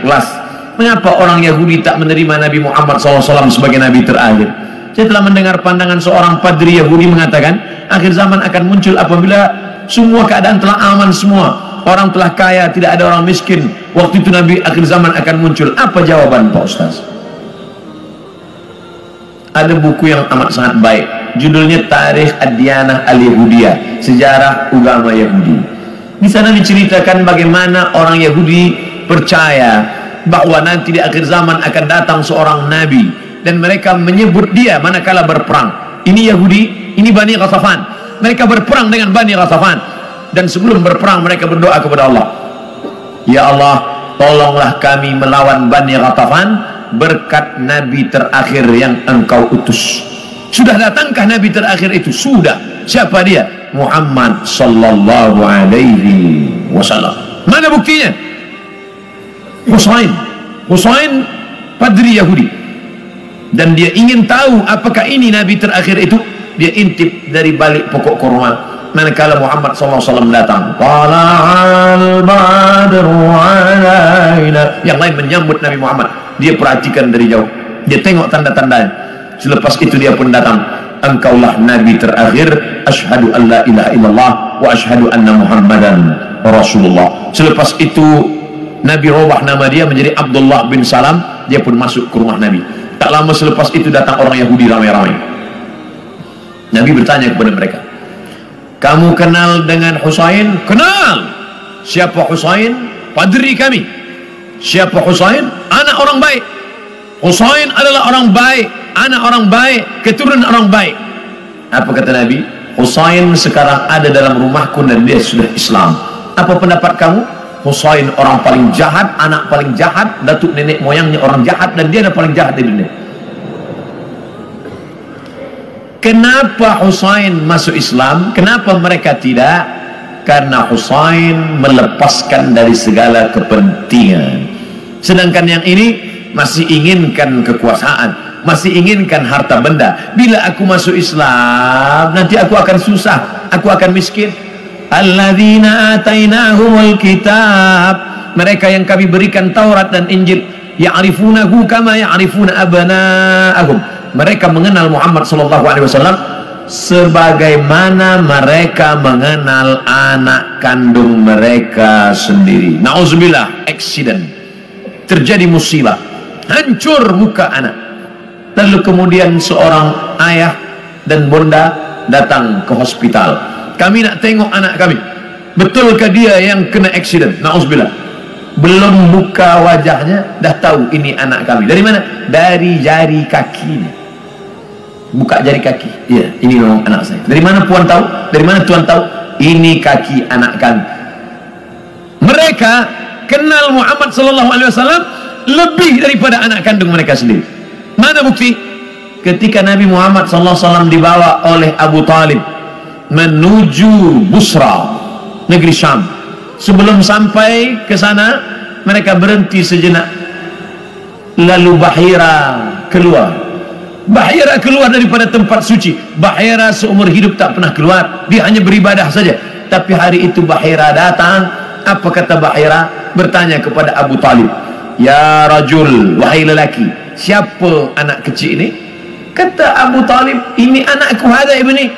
ikhlas. Mengapa orang Yahudi tak menerima Nabi Muhammad SAW sebagai Nabi terakhir? Saya telah mendengar pandangan seorang padri Yahudi mengatakan, akhir zaman akan muncul apabila semua keadaan telah aman semua. Orang telah kaya, tidak ada orang miskin. Waktu itu Nabi akhir zaman akan muncul. Apa jawaban Pak Ustaz? Ada buku yang amat sangat baik. Judulnya Tarikh Ad-Diyanah Al-Yahudiyah, Sejarah Agama Yahudi. Di sana diceritakan bagaimana orang Yahudi percaya bahwa nanti di akhir zaman akan datang seorang nabi, dan mereka menyebut dia manakala berperang. Ini Yahudi, ini Bani Ghatafan. Mereka berperang dengan Bani Ghatafan, dan sebelum berperang mereka berdoa kepada Allah, ya Allah, tolonglah kami melawan Bani Ghatafan berkat nabi terakhir yang engkau utus. Sudah datangkah nabi terakhir itu? Sudah. Siapa dia? Muhammad sallallahu alaihi wasallam. Mana buktinya? Husain padri Yahudi, dan dia ingin tahu apakah ini nabi terakhir itu. Dia intip dari balik pokok kurma manakala Muhammad SAW datang. Tala'al badru alaina. Yang lain menyambut Nabi Muhammad, dia perhatikan dari jauh, dia tengok tanda-tandanya. Selepas itu dia pun datang. Engkaulah nabi terakhir. Asyhadu an la ilaha illallah wa asyhadu anna Muhammadan Rasulullah. Selepas itu Nabi robah nama dia menjadi Abdullah bin Salam. Dia pun masuk ke rumah Nabi. Tak lama selepas itu datang orang Yahudi ramai-ramai. Nabi bertanya kepada mereka, kamu kenal dengan Husain? Kenal. Siapa Husain? Padri kami. Siapa Husain? Anak orang baik. Husain adalah orang baik, anak orang baik, keturunan orang baik. Apa kata Nabi? Husain sekarang ada dalam rumahku dan dia sudah Islam. Apa pendapat kamu? Husain orang paling jahat, anak paling jahat, datuk nenek moyangnya orang jahat, dan dia adalah paling jahat di dunia. Kenapa Husain masuk Islam? Kenapa mereka tidak? Karena Husain melepaskan dari segala kepentingan. Sedangkan yang ini masih inginkan kekuasaan, masih inginkan harta benda. Bila aku masuk Islam, nanti aku akan susah, aku akan miskin. Alladzina atainahumul kitab, mereka yang kami berikan Taurat dan Injil, ya'rifunahu kama ya'rifuna abna'ahum. Mereka mengenal Muhammad SAW sebagaimana mereka mengenal anak kandung mereka sendiri. Na'udzubillah, accident, terjadi musibah, hancur muka anak. Lalu kemudian seorang ayah dan bunda datang ke hospital. Kami nak tengok anak kami. Betulkah dia yang kena accident? Na'udzubillah. Belum buka wajahnya dah tahu ini anak kami. Dari mana? Dari jari kakinya. Buka jari kaki, iya, ini memang anak saya. Dari mana puan tahu? Dari mana tuan tahu? Ini kaki anak kami. Mereka kenal Muhammad SAW lebih daripada anak kandung mereka sendiri. Mana bukti? Ketika Nabi Muhammad SAW dibawa oleh Abu Talib menuju Busra, negeri Syam. Sebelum sampai ke sana, mereka berhenti sejenak. Lalu Bahira keluar. Bahira keluar daripada tempat suci. Bahira seumur hidup tak pernah keluar, dia hanya beribadah saja. Tapi hari itu Bahira datang. Apa kata Bahira? Bertanya kepada Abu Talib, ya rajul, wahai lelaki, siapa anak kecil ini? Kata Abu Talib, ini anakku, hada ibni.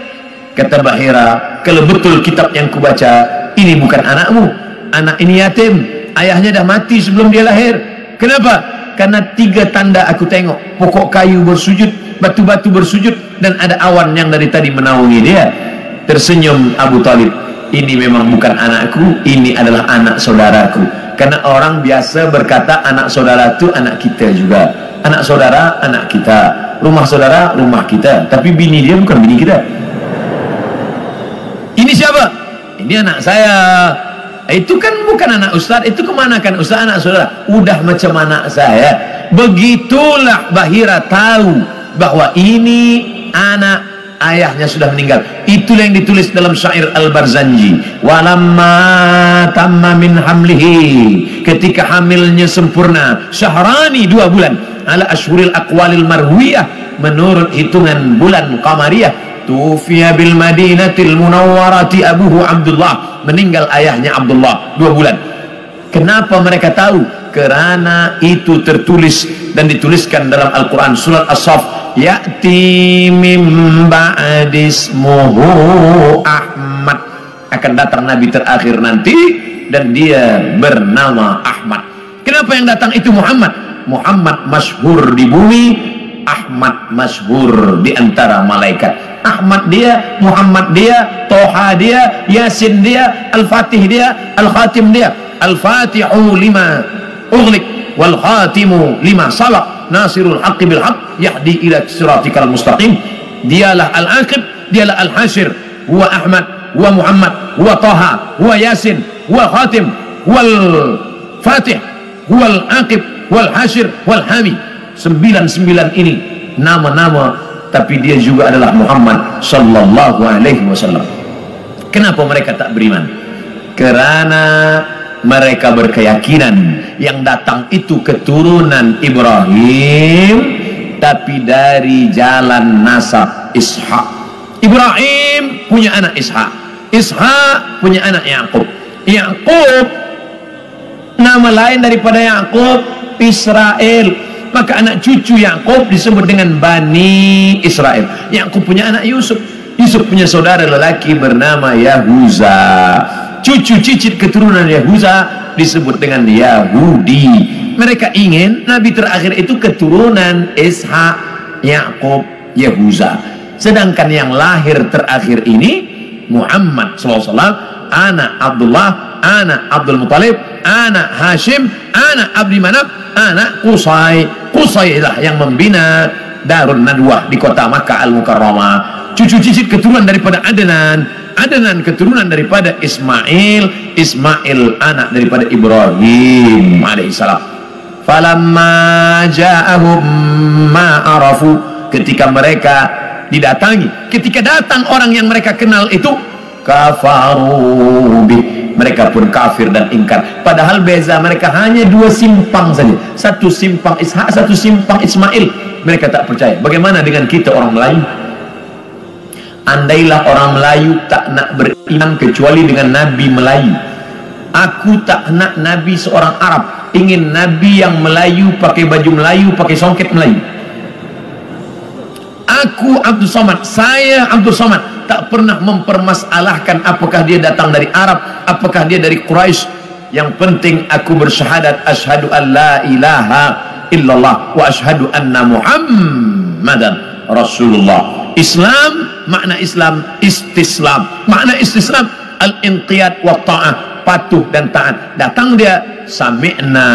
Kata Bahira, kalau betul kitab yang kubaca, ini bukan anakmu, anak ini yatim, ayahnya dah mati sebelum dia lahir. Kenapa? Karena 3 tanda aku tengok. Pokok kayu bersujud, batu-batu bersujud, dan ada awan yang dari tadi menaungi dia. Tersenyum Abu Talib, ini memang bukan anakku, ini adalah anak saudaraku. Karena orang biasa berkata anak saudara itu anak kita juga, anak saudara anak kita, rumah saudara rumah kita. Tapi bini dia bukan bini kita. Ini siapa? Ini anak saya. Itu kan bukan anak ustaz, itu kemana kan ustaz, anak saudara. Udah macam anak saya. Begitulah Bahira tahu bahwa ini anak ayahnya sudah meninggal. Itulah yang ditulis dalam syair Al-Barzanji. Walamma tamma min hamlihi, ketika hamilnya sempurna, syahrani 2 bulan, ala ashhuril aqwalil marwiyah, menurut hitungan bulan qamariyah. Tufiya bil Madinatil Munawwarati abuhu Abdullah, meninggal ayahnya Abdullah 2 bulan. Kenapa mereka tahu? Kerana itu tertulis dan dituliskan dalam Al-Quran surat As-Saff, ya'ti mim ba'dismuhu Ahmad, akan datang Nabi terakhir nanti dan dia bernama Ahmad. Kenapa yang datang itu Muhammad? Muhammad masyhur di bumi, Ahmad masyhur di antara malaikat. Ahmad dia, Muhammad dia, Toha dia, Yasin dia, Al-Fatih dia, Al-Khatim dia. Al-Fatihu lima ughliq wal khatimu lima sabaq, nasirul haqqi bil haqq, yahdi ila siratikal mustaqim. Dialah Al-Aqib, dialah Al-Hashir, huwa Ahmad, huwa Muhammad, huwa Toha, huwa Yasin, huwa Khatim, huwa Al-Fatih, huwa Al-Aqib, huwa Al-Hashir, huwa Al-Hami. 99 ini nama-nama, tapi dia juga adalah Muhammad sallallahu alaihi wasallam. Kenapa mereka tak beriman? Kerana mereka berkeyakinan yang datang itu keturunan Ibrahim, tapi dari jalan nasab Ishak. Ibrahim punya anak Ishak, Ishak punya anak Yakub. Yakub, nama lain daripada Yakub Israel, maka anak cucu Yakub disebut dengan Bani Israel. Yakub punya anak Yusuf, Yusuf punya saudara lelaki bernama Yahuza. Cucu cicit keturunan Yahuza disebut dengan Yahudi. Mereka ingin Nabi terakhir itu keturunan Ishak, Yakub, Yahuza. Sedangkan yang lahir terakhir ini Muhammad SAW, anak Abdullah, anak Abdul Muttalib, anak Hashim, anak Abdi Manaf, anak Qusay. Qusay lah yang membina Darun Nadwah di kota Makkah Al-Mukarramah. Cucu cicit keturunan daripada Adnan, Adnan keturunan daripada Ismail, Ismail anak daripada Ibrahim alaihissalam. Falamma ja'ahum ma arafu, ketika mereka didatangi, ketika datang orang yang mereka kenal itu, kafaru bih, mereka pun kafir dan ingkar. Padahal beza mereka hanya 2 simpang saja, satu simpang Ishak, satu simpang Ismail. Mereka tak percaya. Bagaimana dengan kita orang Melayu? Andailah orang Melayu tak nak beriman kecuali dengan Nabi Melayu. Aku tak nak Nabi seorang Arab, ingin Nabi yang Melayu, pakai baju Melayu, pakai songket Melayu. Aku Abdul Somad, saya Abdul Somad, tak pernah mempermasalahkan apakah dia datang dari Arab, apakah dia dari Quraisy. Yang penting aku bersyahadat asyhadu an la ilaha illallah wa asyhadu anna Muhammadan Rasulullah. Islam, makna Islam istislam, makna istislam al-inqiyad wa ta'ah, patuh dan taat. Datang dia sami'na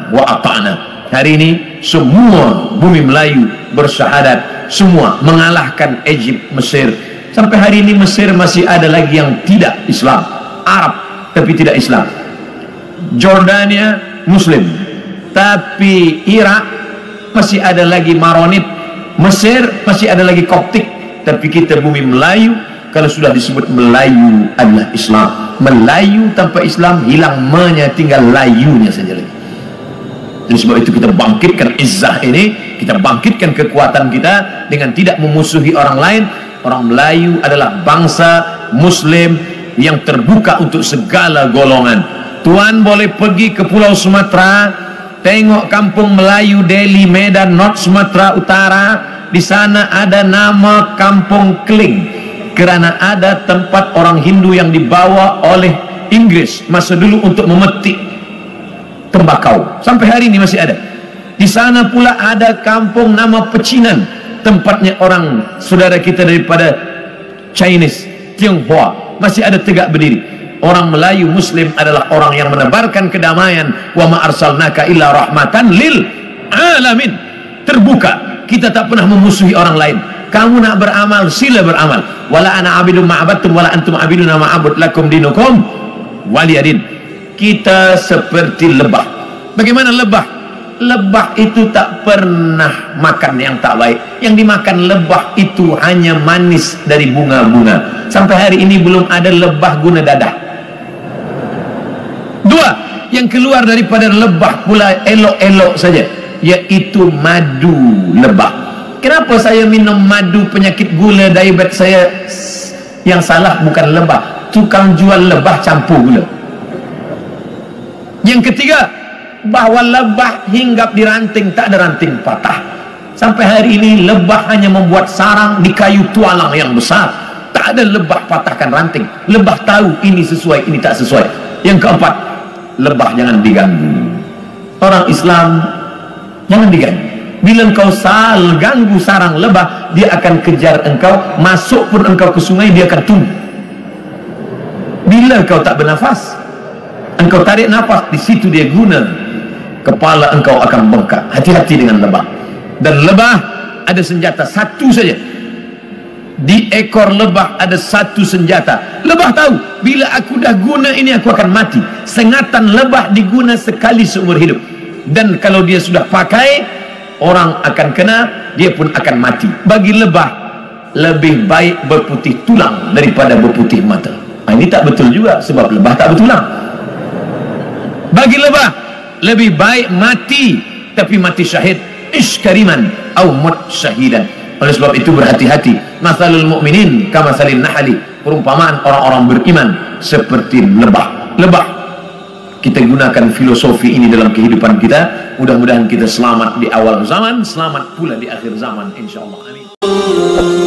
wa ata'na. Hari ini semua bumi Melayu bersyahadat, semua mengalahkan Egypt, Mesir. Sampai hari ini Mesir masih ada lagi yang tidak Islam, Arab tapi tidak Islam. Jordania Muslim, tapi Irak masih ada lagi Maronit. Mesir masih ada lagi Koptik, tapi kita bumi Melayu, kalau sudah disebut Melayu adalah Islam. Melayu tanpa Islam hilang me-nya, tinggal layunya saja lagi. Dan sebab itu kita bangkitkan izzah ini, kita bangkitkan kekuatan kita dengan tidak memusuhi orang lain. Orang Melayu adalah bangsa Muslim yang terbuka untuk segala golongan. Tuan boleh pergi ke Pulau Sumatera, tengok kampung Melayu Deli, Medan, North Sumatera Utara. Di sana ada nama Kampung Kling, kerana ada tempat orang Hindu yang dibawa oleh Inggris masa dulu untuk memetik tembakau. Sampai hari ini masih ada. Di sana pula ada kampung nama Pecinan, tempatnya orang saudara kita daripada Chinese, Tionghoa, masih ada tegak berdiri. Orang Melayu Muslim adalah orang yang menebarkan kedamaian. Wa ma arsalnaka illa rahmatan lil alamin. Terbuka, kita tak pernah memusuhi orang lain. Kamu nak beramal, sila beramal. Wala ana abidun ma'abattum wala antum abiduna ma'abud lakum dinukum waliyadin. Kita seperti lebah. Bagaimana lebah? Lebah itu tak pernah makan yang tak baik. Yang dimakan lebah itu hanya manis dari bunga-bunga. Sampai hari ini belum ada lebah guna dadah. 2, yang keluar daripada lebah pula elok-elok saja, yaitu madu lebah. Kenapa saya minum madu penyakit gula diabetes saya? Yang salah bukan lebah, tukang jual lebah campur gula. Yang ketiga, bahwa lebah hinggap di ranting, tak ada ranting patah. Sampai hari ini lebah hanya membuat sarang di kayu tualang yang besar. Tak ada lebah patahkan ranting. Lebah tahu ini sesuai, ini tak sesuai. Yang keempat, lebah jangan diganggu. Orang Islam jangan diganggu. Bila engkau ganggu sarang lebah, dia akan kejar engkau. Masuk pun engkau ke sungai, dia akan tunggu. Bila engkau tak bernafas, engkau tarik nafas, di situ dia guna. Kepala engkau akan bengkak. Hati-hati dengan lebah. Dan lebah ada senjata satu saja. Di ekor lebah ada satu senjata. Lebah tahu, bila aku dah guna ini aku akan mati. Sengatan lebah diguna sekali seumur hidup. Dan kalau dia sudah pakai, orang akan kena, dia pun akan mati. Bagi lebah, lebih baik berputih tulang daripada berputih mata. Ini tak betul juga, sebab lebah tak bertulang. Bagi lebah, lebih baik mati, tapi mati syahid. Ishkariman au mut syahidan. Oleh sebab itu berhati-hati. Masalul mu'minin kamasalin nahli. Perumpamaan orang-orang beriman seperti lebah. Lebah. Kita gunakan filosofi ini dalam kehidupan kita. Mudah-mudahan kita selamat di awal zaman, selamat pula di akhir zaman, insyaallah. Amin.